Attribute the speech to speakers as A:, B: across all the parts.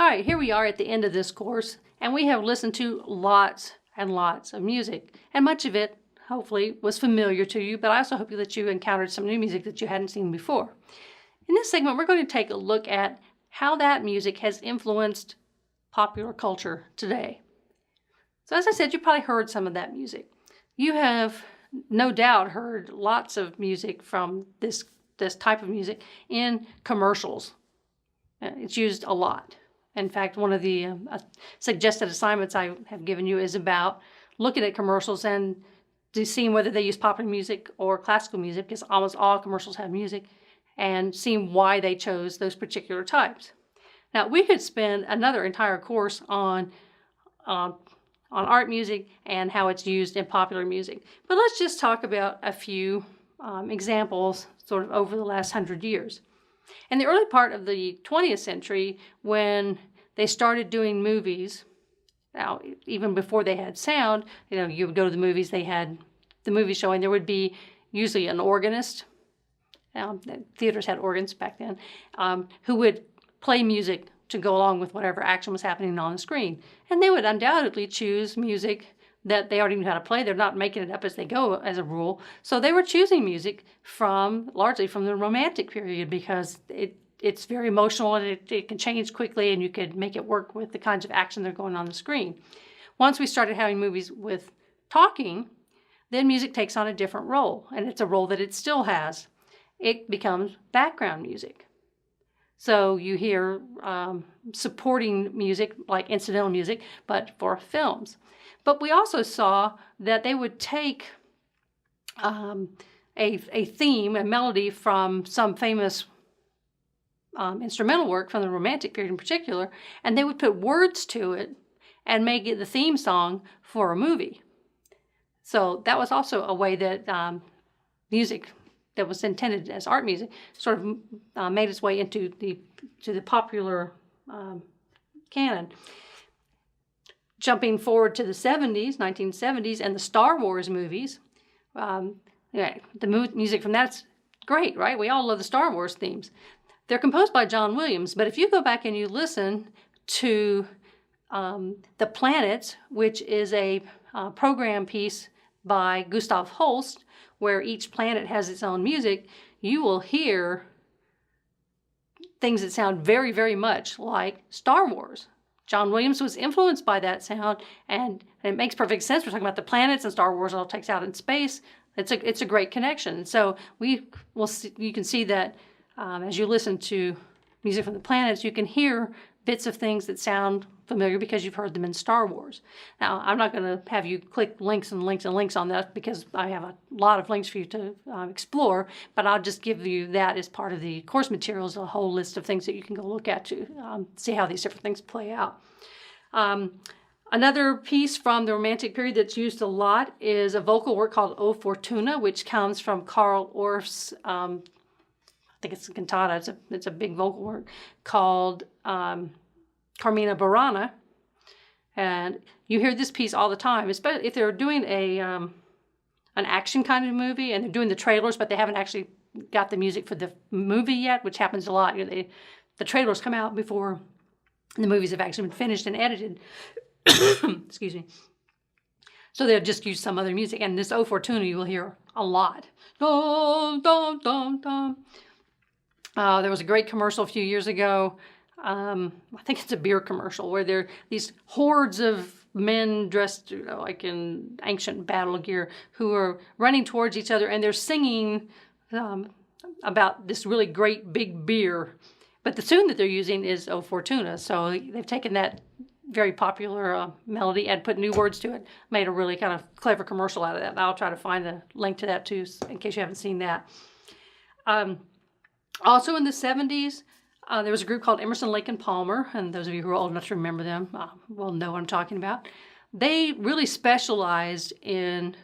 A: right, here we are at the end of this course, and we have listened to lots and lots of music, and much of it, hopefully, was familiar to you, but I also hope that you encountered some new music that you hadn't seen before. In this segment, we're going to take a look at how that music has influenced popular culture today. So as I said, you probably heard some of that music. You have no doubt heard lots of music from this type of music in commercials. It's used a lot. In fact, one of the suggested assignments I have given you is about looking at commercials and seeing whether they use popular music or classical music, because almost all commercials have music, and seeing why they chose those particular types. Now, we could spend another entire course on art music and how it's used in popular music, but let's just talk about a few examples sort of over the last 100 years. In the early part of the 20th century, when they started doing movies, now even before they had sound, you would go to the movies, they had the movie showing, there would be usually an organist, theaters had organs back then, who would play music to go along with whatever action was happening on the screen. And they would undoubtedly choose music that they already knew how to play. They're not making it up as they go, as a rule. So they were choosing music largely from the Romantic period, because it's very emotional and it can change quickly, and you could make it work with the kinds of action that are going on the screen. Once we started having movies with talking, then music takes on a different role, and it's a role that it still has. It becomes background music. So you hear supporting music, like incidental music, but for films. But we also saw that they would take a theme, a melody from some famous instrumental work from the Romantic period in particular, and they would put words to it and make it the theme song for a movie. So that was also a way that music that was intended as art music sort of made its way into the popular canon. Jumping forward to the 1970s, and the Star Wars movies, the music from that's great, right? We all love the Star Wars themes. They're composed by John Williams, but if you go back and you listen to The Planets, which is a program piece by Gustav Holst, where each planet has its own music, you will hear things that sound very, very much like Star Wars. John Williams was influenced by that sound, and it makes perfect sense. We're talking about the planets, and Star Wars all takes out in space. It's a great connection. So you can see that as you listen to music from the planets, you can hear bits of things that sound familiar because you've heard them in Star Wars. Now, I'm not going to have you click links and links and links on that, because I have a lot of links for you to explore, but I'll just give you that as part of the course materials, a whole list of things that you can go look at to see how these different things play out. Another piece from the Romantic period that's used a lot is a vocal work called O Fortuna, which comes from Karl Orff's, I think it's a cantata, it's a big vocal work, called Carmina Burana. And you hear this piece all the time, especially if they're doing an action kind of movie and they're doing the trailers, but they haven't actually got the music for the movie yet, which happens a lot. The trailers come out before the movies have actually been finished and edited. Excuse me. So they'll just use some other music. And this O Fortuna you will hear a lot. Dum, dum, dum, dum. There was a great commercial a few years ago. I think it's a beer commercial where there are these hordes of men dressed like in ancient battle gear who are running towards each other, and they're singing about this really great big beer. But the tune that they're using is O Fortuna. So they've taken that very popular melody and put new words to it, made a really kind of clever commercial out of that. And I'll try to find a link to that too, in case you haven't seen that. Also in the 70s, there was a group called Emerson, Lake and Palmer, and those of you who are old enough to remember them will know what I'm talking about. They really specialized in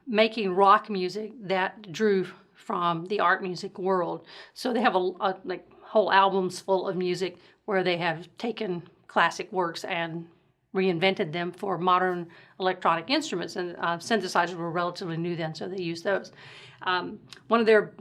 A: making rock music that drew from the art music world. So they have like whole albums full of music where they have taken classic works and reinvented them for modern electronic instruments, and synthesizers were relatively new then, so they used those. One of their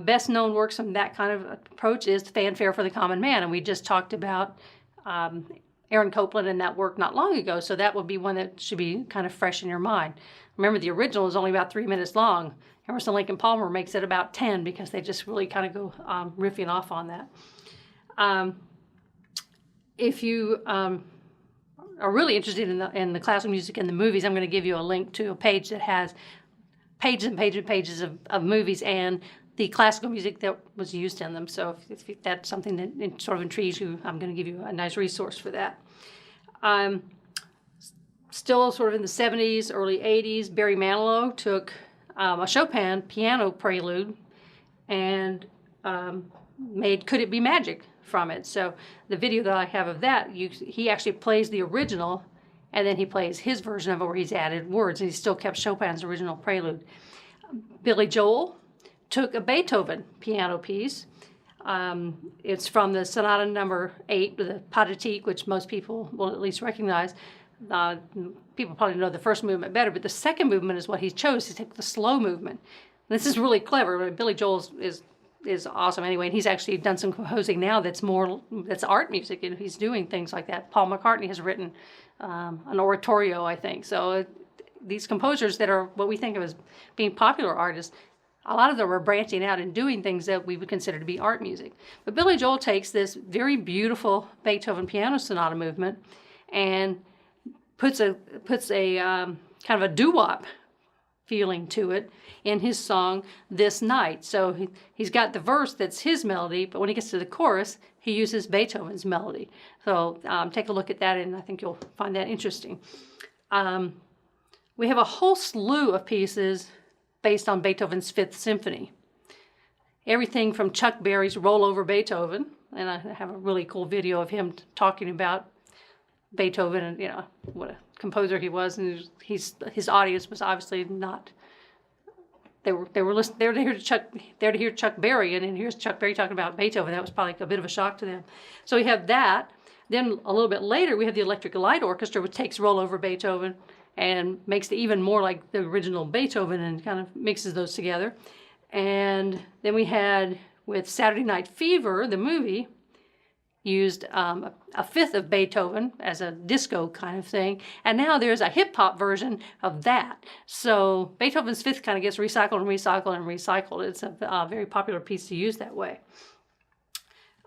A: best known works from that kind of approach is Fanfare for the Common Man, and we just talked about Aaron Copland and that work not long ago, so that would be one that should be kind of fresh in your mind. Remember, the original is only about 3 minutes long. Emerson, Lake and Palmer makes it about 10 because they just really kind of go riffing off on that. If you are really interested in the classical music and the movies, I'm going to give you a link to a page that has pages and pages and pages of movies and the classical music that was used in them. So if that's something that sort of intrigues you, I'm going to give you a nice resource for that. Still sort of in the 70s, early 80s, Barry Manilow took a Chopin piano prelude and made Could It Be Magic from it. So the video that I have of that, he actually plays the original, and then he plays his version of it where he's added words, and he still kept Chopin's original prelude. Billy Joel took a Beethoven piano piece. It's from the Sonata Number 8, the Pathétique, which most people will at least recognize. People probably know the first movement better, but the second movement is what he chose to take the slow movement. This is really clever. Billy Joel is awesome anyway, and he's actually done some composing now that's art music, and he's doing things like that. Paul McCartney has written an oratorio, I think. So these composers that are what we think of as being popular artists, a lot of them are branching out and doing things that we would consider to be art music. But Billy Joel takes this very beautiful Beethoven piano sonata movement and puts a kind of a doo-wop feeling to it in his song This Night. So he's got the verse that's his melody, but when he gets to the chorus, he uses Beethoven's melody. So take a look at that, and I think you'll find that interesting. We have a whole slew of pieces based on Beethoven's Fifth Symphony. Everything from Chuck Berry's Roll Over Beethoven, and I have a really cool video of him talking about Beethoven and what a composer he was, and his audience was obviously not. They were there to hear Chuck Berry, and then here's Chuck Berry talking about Beethoven. That was probably a bit of a shock to them. So we have that. Then a little bit later, we have the Electric Light Orchestra, which takes Roll Over Beethoven and makes it even more like the original Beethoven and kind of mixes those together. And then we had, with Saturday Night Fever, the movie, used a fifth of Beethoven as a disco kind of thing. And now there's a hip-hop version of that. So Beethoven's Fifth kind of gets recycled and recycled and recycled. It's a very popular piece to use that way.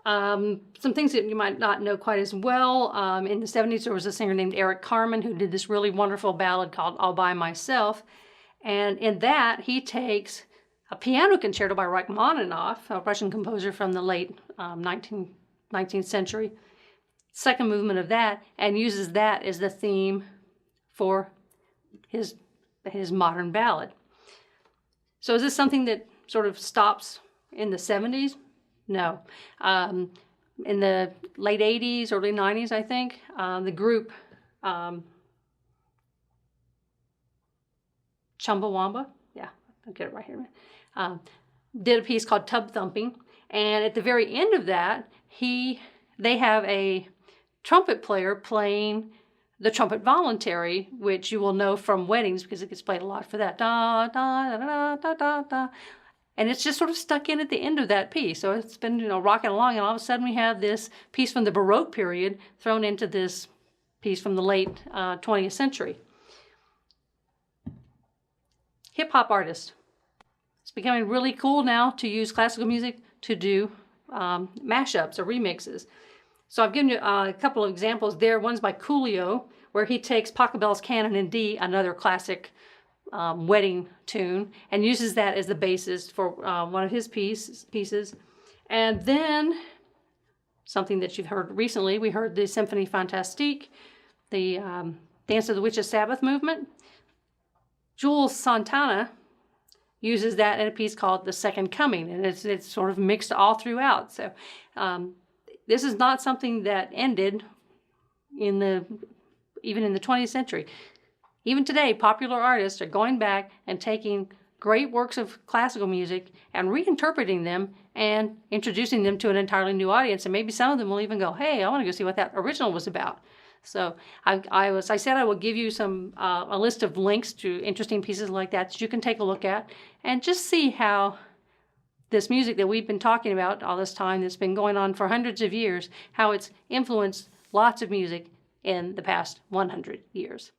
A: Some things that you might not know quite as well. In the 70s, there was a singer named Eric Carmen who did this really wonderful ballad called All By Myself. And in that, he takes a piano concerto by Rachmaninoff, a Russian composer from the late 19th century, second movement of that, and uses that as the theme for his modern ballad. So is this something that sort of stops in the 70s? No. In the late 80s, early 90s, I think, the group Chumbawamba, yeah, I'll get it right here, did a piece called Tub Thumping, and at the very end of that, they have a trumpet player playing the trumpet voluntary, which you will know from weddings because it gets played a lot for that. Da, da, da, da, da, da, da. And it's just sort of stuck in at the end of that piece. So it's been, rocking along, and all of a sudden we have this piece from the Baroque period thrown into this piece from the late 20th century. Hip-hop artists. It's becoming really cool now to use classical music to do mashups or remixes. So I've given you a couple of examples there. One's by Coolio, where he takes Pachelbel's Canon in D, another classic wedding tune, and uses that as the basis for one of his pieces. And then something that you've heard recently, we heard the Symphonie Fantastique, the Dance of the Witches' Sabbath movement. Jules Santana uses that in a piece called The Second Coming, and it's sort of mixed all throughout. So this is not something that ended even in the 20th century. Even today, popular artists are going back and taking great works of classical music and reinterpreting them and introducing them to an entirely new audience. And maybe some of them will even go, hey, I want to go see what that original was about. So I said I will give you a list of links to interesting pieces like that you can take a look at and just see how this music that we've been talking about all this time, that's been going on for hundreds of years, how it's influenced lots of music in the past 100 years.